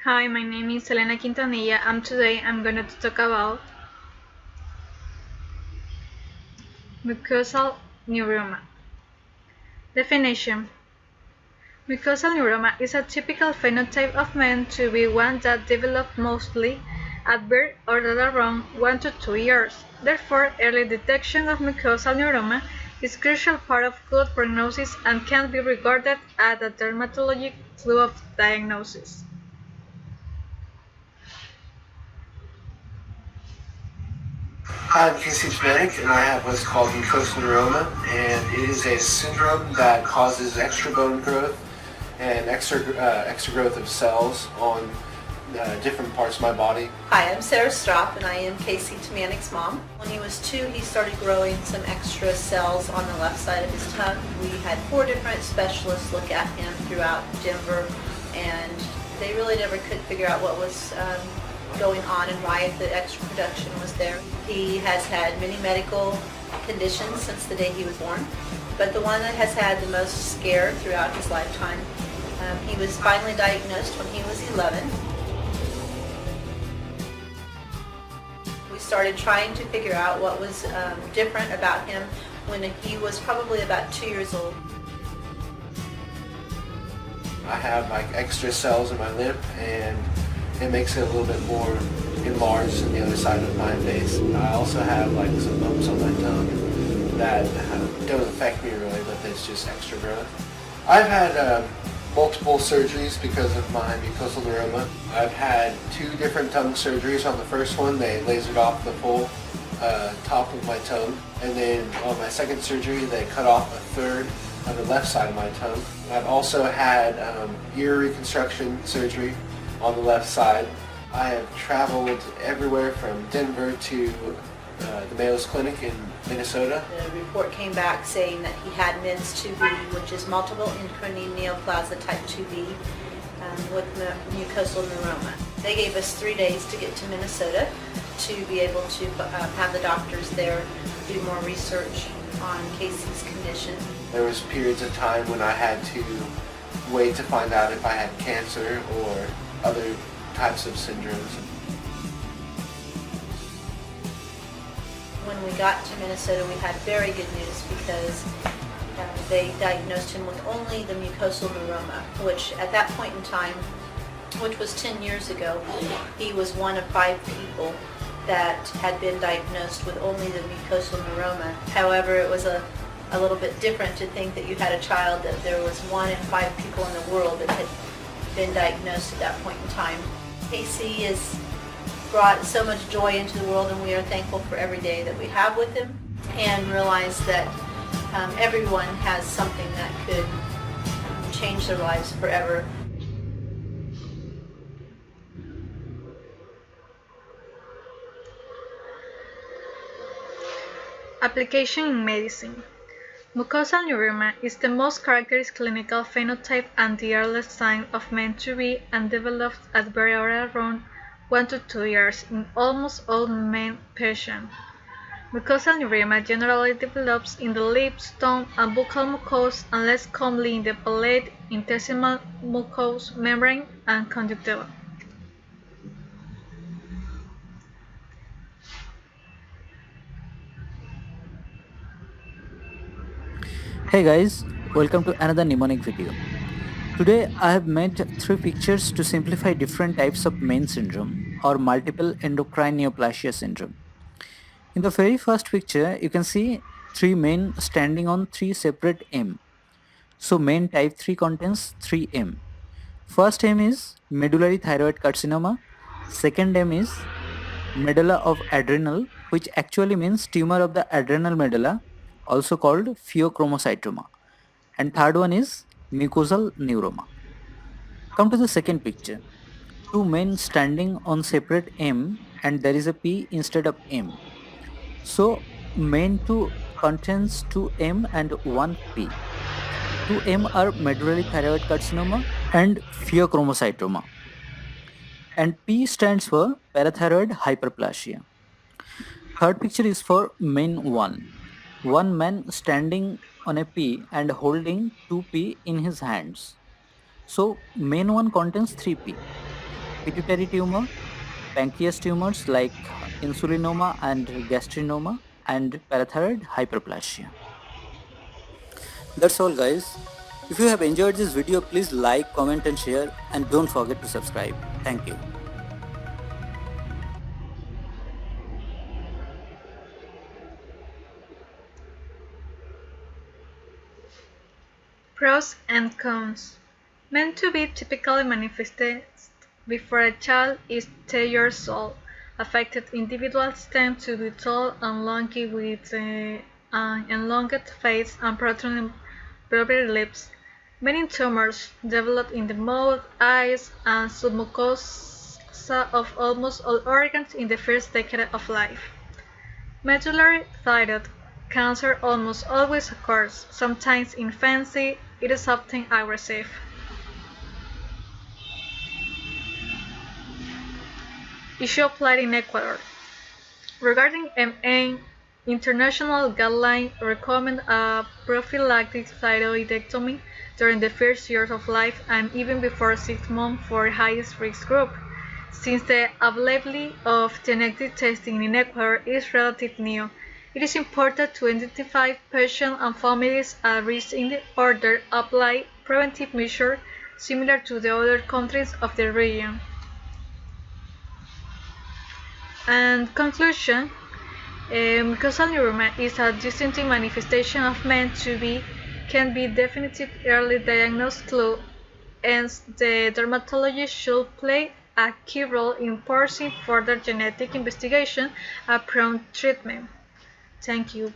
Hi, my name is Elena Quintanilla and today I'm going to talk about mucosal neuroma. Definition: mucosal neuroma is a typical phenotype of men to be one that develops mostly at birth or at around 1 to 2 years. Therefore, early detection of mucosal neuroma is a crucial part of good prognosis and can be regarded as a dermatologic clue of diagnosis. I'm Casey Genetic, and I have what's called mucosal neuroma, and it is a syndrome that causes extra bone growth and extra growth of cells on different parts of my body. Hi, I'm Sarah Strop, and I am Casey Tamanic's mom. When he was 2, he started growing some extra cells on the left side of his tongue. We had 4 different specialists look at him throughout Denver, and they really never could figure out what was going on and why the extra production was there. He has had many medical conditions since the day he was born, but the one that has had the most scare throughout his lifetime, he was finally diagnosed when he was 11. We started trying to figure out what was different about him when he was probably about 2 years old. I have like extra cells in my lip, and it makes it a little bit more enlarged than the other side of my face. I also have like some bumps on my tongue that don't affect me really, but it's just extra growth. I've had multiple surgeries because of my mucosal neuroma. I've had 2 different tongue surgeries. On the first one, they lasered off the full top of my tongue, and then on my second surgery, they cut off a third on the left side of my tongue. I've also had ear reconstruction surgery on the left side. I have traveled everywhere from Denver to the Mayo's Clinic in Minnesota. The report came back saying that he had MINS 2B, which is multiple intracrine neoplasia type 2B, with mucosal neuroma. They gave us 3 days to get to Minnesota to be able to have the doctors there do more research on Casey's condition. There was periods of time when I had to wait to find out if I had cancer or other types of syndromes. When we got to Minnesota, we had very good news because they diagnosed him with only the mucosal neuroma, which at that point in time, which was 10 years ago, he was one of 5 people that had been diagnosed with only the mucosal neuroma. However, it was a little bit different to think that you had a child that there was 1 in 5 people in the world that had been diagnosed at that point in time. Casey has brought so much joy into the world, and we are thankful for every day that we have with him, and realize that everyone has something that could change their lives forever. Application in medicine. Mucosal neuroma is the most characteristic clinical phenotype and the earliest sign of men to be and develops at very around 1 to 2 years in almost all men patients. Mucosal neuroma generally develops in the lips, tongue, and buccal mucosa and less commonly in the palate, intestinal mucous membrane, and conjunctiva. Hey guys, welcome to another mnemonic video. Today I have made 3 pictures to simplify different types of main syndrome or multiple endocrine neoplasia syndrome. In the very first picture, you can see 3 men standing on 3 separate M. So main type 3 contains 3 M. First M is medullary thyroid carcinoma, second M is medulla of adrenal, which actually means tumor of the adrenal medulla, also called pheochromocytoma, and third one is mucosal neuroma. Come to the second picture. 2 men standing on separate M and there is a P instead of M. So main 2 contains 2 M and 1 P. 2 M are medullary thyroid carcinoma and pheochromocytoma. And P stands for parathyroid hyperplasia. Third picture is for main 1. One man standing on a P and holding 2P in his hands. So main 1 contains 3P. pituitary tumor, pancreas tumors like insulinoma and gastrinoma, and parathyroid hyperplasia. That's all guys. If you have enjoyed this video, please like, comment and share, and don't forget to subscribe. Thank you. Pros and cons. Meant to be typically manifested before a child is 10 years old. Affected individuals tend to be tall and lanky with an elongated face and protruding blurry lips. Many tumors develop in the mouth, eyes, and submucosa of almost all organs in the first decade of life. Medullary thyroid cancer almost always occurs, sometimes in infancy. It is often aggressive. Issue applied in Ecuador. Regarding MA, international guidelines recommend a prophylactic thyroidectomy during the first years of life and even before 6 months for highest risk group. Since the availability of genetic testing in Ecuador is relatively new, it is important to identify patients and families at risk in order to apply preventive measures similar to the other countries of the region. And conclusion, mucosal neuroma is a distinctive manifestation of meant to be, can be definitive early diagnosed clue, and the dermatologist should play a key role in pursuing further genetic investigation and prompt treatment. Thank you.